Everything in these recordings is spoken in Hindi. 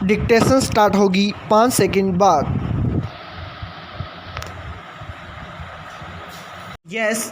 डिक्टेशन स्टार्ट होगी 5 सेकंड बाद। यस,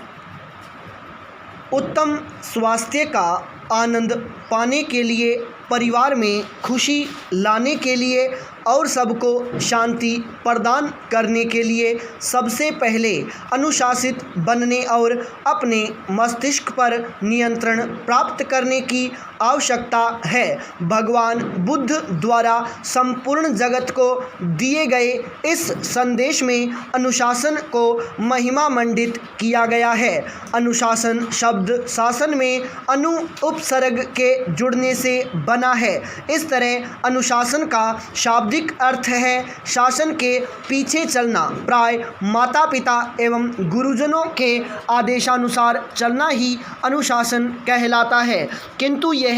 उत्तम स्वास्थ्य का आनंद पाने के लिए, परिवार में खुशी लाने के लिए और सबको शांति प्रदान करने के लिए सबसे पहले अनुशासित बनने और अपने मस्तिष्क पर नियंत्रण प्राप्त करने की आवश्यकता है। भगवान बुद्ध द्वारा संपूर्ण जगत को दिए गए इस संदेश में अनुशासन को महिमा मंडित किया गया है। अनुशासन शब्द शासन में अनु उपसर्ग के जुड़ने से बना है। इस तरह अनुशासन का शाब्दिक अर्थ है शासन के पीछे चलना। प्राय माता पिता एवं गुरुजनों के आदेशानुसार चलना ही अनुशासन कहलाता है, किंतु यह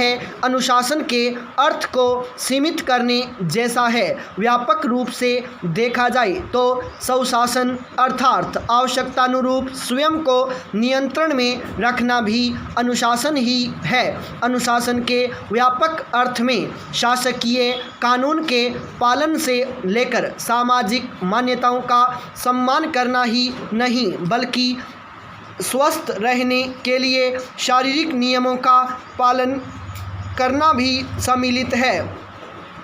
अनुशासन के अर्थ को सीमित करने जैसा है। व्यापक रूप से देखा जाए तो स्वशासन अर्थात आवश्यकतानुरूप स्वयं को नियंत्रण में रखना भी अनुशासन ही है। अनुशासन के व्यापक अर्थ में शासकीय कानून के पालन से लेकर सामाजिक मान्यताओं का सम्मान करना ही नहीं, बल्कि स्वस्थ रहने के लिए शारीरिक नियमों का पालन करना भी सम्मिलित है।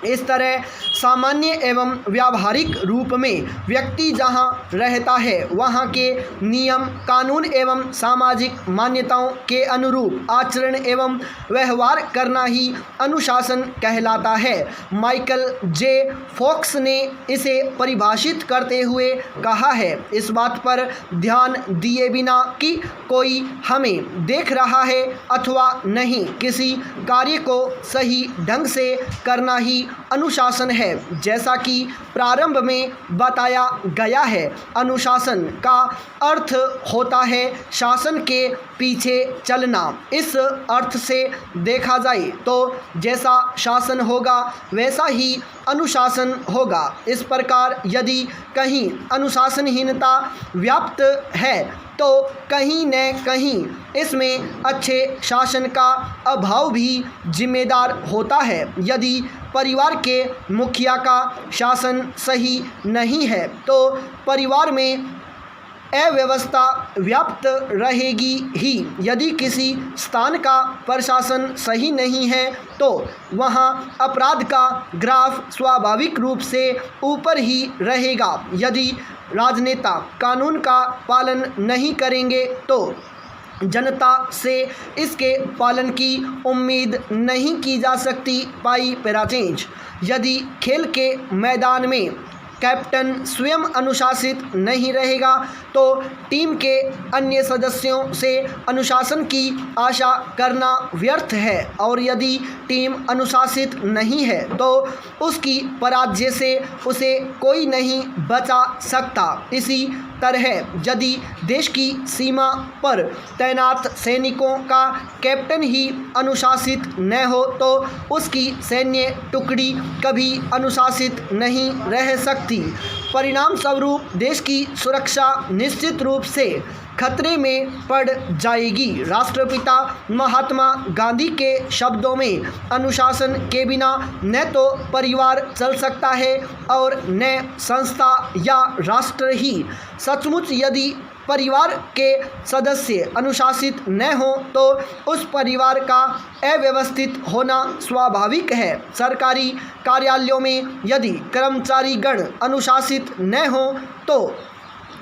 इस तरह सामान्य एवं व्यावहारिक रूप में व्यक्ति जहाँ रहता है वहाँ के नियम कानून एवं सामाजिक मान्यताओं के अनुरूप आचरण एवं व्यवहार करना ही अनुशासन कहलाता है। माइकल जे फॉक्स ने इसे परिभाषित करते हुए कहा है, इस बात पर ध्यान दिए बिना कि कोई हमें देख रहा है अथवा नहीं, किसी कार्य को सही ढंग से करना ही अनुशासन है। जैसा कि प्रारंभ में बताया गया है, अनुशासन का अर्थ होता है शासन के पीछे चलना। इस अर्थ से देखा जाए तो जैसा शासन होगा वैसा ही अनुशासन होगा। इस प्रकार यदि कहीं अनुशासनहीनता व्याप्त है तो कहीं न कहीं इसमें अच्छे शासन का अभाव भी जिम्मेदार होता है। यदि परिवार के मुखिया का शासन सही नहीं है तो परिवार में अव्यवस्था व्याप्त रहेगी ही। यदि किसी स्थान का प्रशासन सही नहीं है तो वहाँ अपराध का ग्राफ स्वाभाविक रूप से ऊपर ही रहेगा। यदि राजनेता कानून का पालन नहीं करेंगे तो जनता से इसके पालन की उम्मीद नहीं की जा सकती। पाई पैराचेंज, यदि खेल के मैदान में कैप्टन स्वयं अनुशासित नहीं रहेगा तो टीम के अन्य सदस्यों से अनुशासन की आशा करना व्यर्थ है, और यदि टीम अनुशासित नहीं है तो उसकी पराजय से उसे कोई नहीं बचा सकता। इसी तरह यदि देश की सीमा पर तैनात सैनिकों का कैप्टन ही अनुशासित न हो तो उसकी सैन्य टुकड़ी कभी अनुशासित नहीं रह सकती। परिणाम स्वरूप देश की सुरक्षा निश्चित रूप से खतरे में पड़ जाएगी। राष्ट्रपिता महात्मा गांधी के शब्दों में, अनुशासन के बिना न तो परिवार चल सकता है और न संस्था या राष्ट्र ही। सचमुच यदि परिवार के सदस्य अनुशासित न हो तो उस परिवार का अव्यवस्थित होना स्वाभाविक है। सरकारी कार्यालयों में यदि कर्मचारीगण अनुशासित न हो तो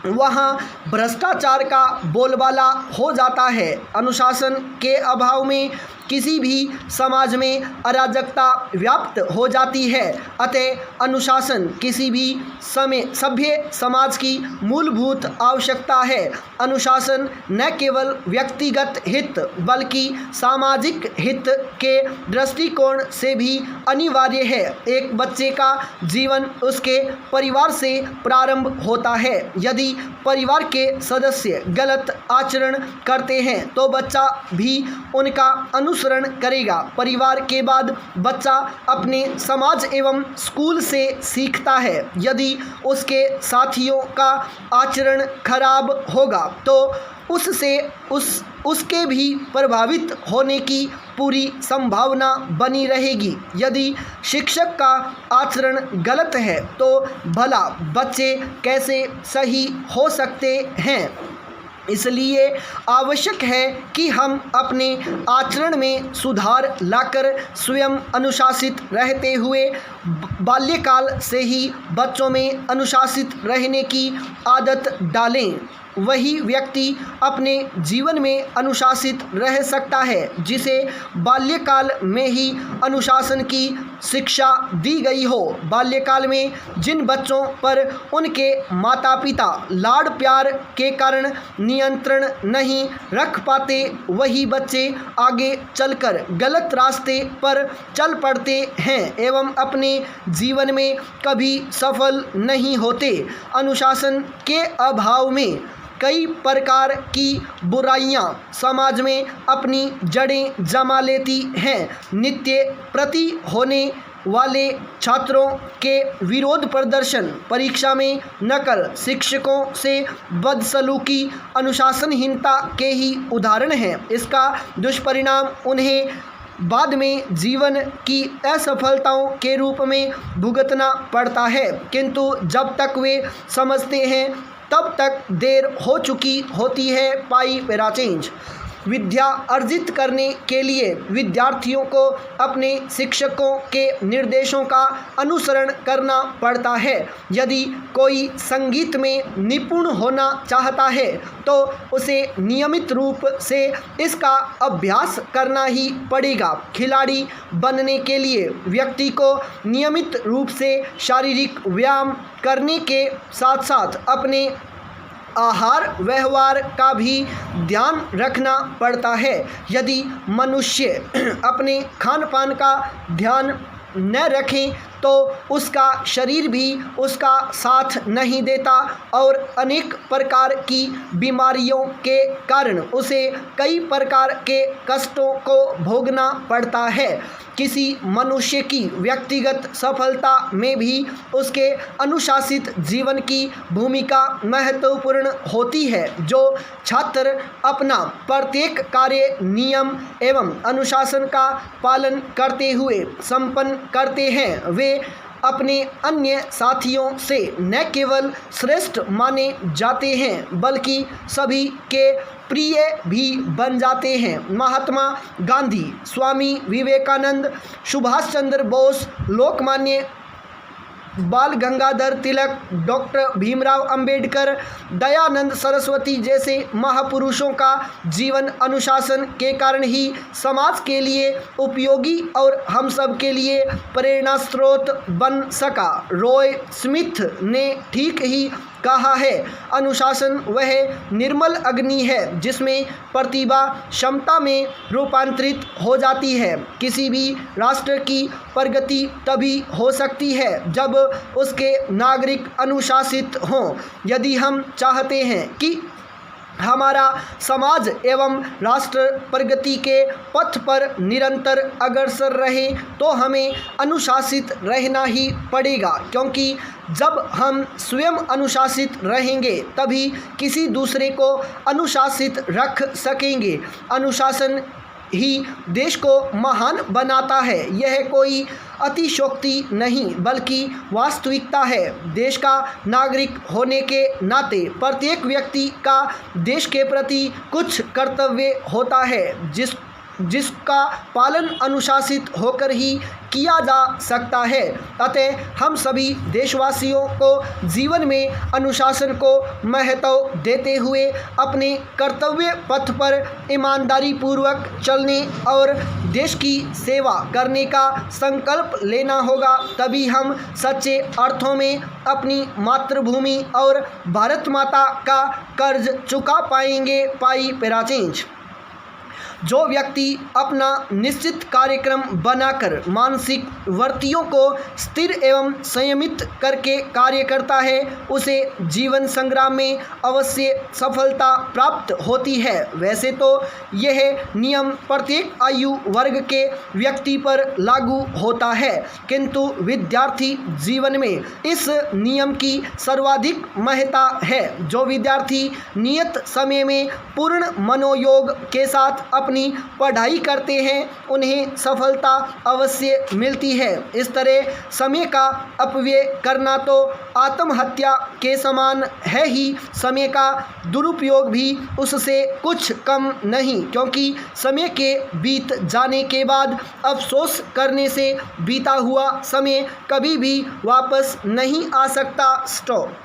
वहाँ भ्रष्टाचार का बोलबाला हो जाता है। अनुशासन के अभाव में किसी भी समाज में अराजकता व्याप्त हो जाती है। अतः अनुशासन किसी भी सभ्य समाज की मूलभूत आवश्यकता है। अनुशासन न केवल व्यक्तिगत हित बल्कि सामाजिक हित के दृष्टिकोण से भी अनिवार्य है। एक बच्चे का जीवन उसके परिवार से प्रारंभ होता है। यदि परिवार के सदस्य गलत आचरण करते हैं तो बच्चा भी उनका अनुसरण करेगा। परिवार के बाद बच्चा अपने समाज एवं स्कूल से सीखता है। यदि उसके साथियों का आचरण खराब होगा तो उसके भी प्रभावित होने की पूरी संभावना बनी रहेगी। यदि शिक्षक का आचरण गलत है तो भला बच्चे कैसे सही हो सकते हैं। इसलिए आवश्यक है कि हम अपने आचरण में सुधार लाकर स्वयं अनुशासित रहते हुए बाल्यकाल से ही बच्चों में अनुशासित रहने की आदत डालें। वही व्यक्ति अपने जीवन में अनुशासित रह सकता है जिसे बाल्यकाल में ही अनुशासन की शिक्षा दी गई हो। बाल्यकाल में जिन बच्चों पर उनके माता पिता लाड़ प्यार के कारण नियंत्रण नहीं रख पाते, वही बच्चे आगे चलकर गलत रास्ते पर चल पड़ते हैं एवं अपने जीवन में कभी सफल नहीं होते। अनुशासन के अभाव में कई प्रकार की बुराइयां समाज में अपनी जड़ें जमा लेती हैं। नित्य प्रति होने वाले छात्रों के विरोध प्रदर्शन, परीक्षा में नकल, शिक्षकों से बदसलूकी अनुशासनहीनता के ही उदाहरण हैं। इसका दुष्परिणाम उन्हें बाद में जीवन की असफलताओं के रूप में भुगतना पड़ता है, किंतु जब तक वे समझते हैं तब तक देर हो चुकी होती है। पाई पैराचेंज। विद्या अर्जित करने के लिए विद्यार्थियों को अपने शिक्षकों के निर्देशों का अनुसरण करना पड़ता है। यदि कोई संगीत में निपुण होना चाहता है तो उसे नियमित रूप से इसका अभ्यास करना ही पड़ेगा। खिलाड़ी बनने के लिए व्यक्ति को नियमित रूप से शारीरिक व्यायाम करने के साथ साथ अपने आहार व्यवहार का भी ध्यान रखना पड़ता है। यदि मनुष्य अपने खान पान का ध्यान न रखें तो उसका शरीर भी उसका साथ नहीं देता और अनेक प्रकार की बीमारियों के कारण उसे कई प्रकार के कष्टों को भोगना पड़ता है। किसी मनुष्य की व्यक्तिगत सफलता में भी उसके अनुशासित जीवन की भूमिका महत्वपूर्ण होती है। जो छात्र अपना प्रत्येक कार्य नियम एवं अनुशासन का पालन करते हुए संपन्न करते हैं, वे अपने अन्य साथियों से न केवल श्रेष्ठ माने जाते हैं बल्कि सभी के प्रिय भी बन जाते हैं। महात्मा गांधी, स्वामी विवेकानंद, सुभाष चंद्र बोस, लोकमान्य बाल गंगाधर तिलक, डॉक्टर भीमराव अंबेडकर, दयानंद सरस्वती जैसे महापुरुषों का जीवन अनुशासन के कारण ही समाज के लिए उपयोगी और हम सब के लिए प्रेरणा स्रोत बन सका। रॉय स्मिथ ने ठीक ही कहा है, अनुशासन वह निर्मल अग्नि है जिसमें प्रतिभा क्षमता में रूपांतरित हो जाती है। किसी भी राष्ट्र की प्रगति तभी हो सकती है जब उसके नागरिक अनुशासित हों। यदि हम चाहते हैं कि हमारा समाज एवं राष्ट्र प्रगति के पथ पर निरंतर अग्रसर रहे तो हमें अनुशासित रहना ही पड़ेगा, क्योंकि जब हम स्वयं अनुशासित रहेंगे तभी किसी दूसरे को अनुशासित रख सकेंगे। अनुशासन ही देश को महान बनाता है। यह कोई अतिशयोक्ति नहीं बल्कि वास्तविकता है। देश का नागरिक होने के नाते प्रत्येक व्यक्ति का देश के प्रति कुछ कर्तव्य होता है जिसका पालन अनुशासित होकर ही किया जा सकता है। अतः हम सभी देशवासियों को जीवन में अनुशासन को महत्व देते हुए अपने कर्तव्य पथ पर ईमानदारी पूर्वक चलने और देश की सेवा करने का संकल्प लेना होगा। तभी हम सच्चे अर्थों में अपनी मातृभूमि और भारत माता का कर्ज चुका पाएंगे। पाई पैराचेंज। जो व्यक्ति अपना निश्चित कार्यक्रम बनाकर मानसिक वृत्तियों को स्थिर एवं संयमित करके कार्य करता है उसे जीवन संग्राम में अवश्य सफलता प्राप्त होती है। वैसे तो यह नियम प्रत्येक आयु वर्ग के व्यक्ति पर लागू होता है, किंतु विद्यार्थी जीवन में इस नियम की सर्वाधिक महत्ता है। जो विद्यार्थी नियत समय में पूर्ण मनोयोग के साथ अपनी पढ़ाई करते हैं उन्हें सफलता अवश्य मिलती है। इस तरह समय का अपव्यय करना तो आत्महत्या के समान है ही, समय का दुरुपयोग भी उससे कुछ कम नहीं, क्योंकि समय के बीत जाने के बाद अफसोस करने से बीता हुआ समय कभी भी वापस नहीं आ सकता। स्टॉप।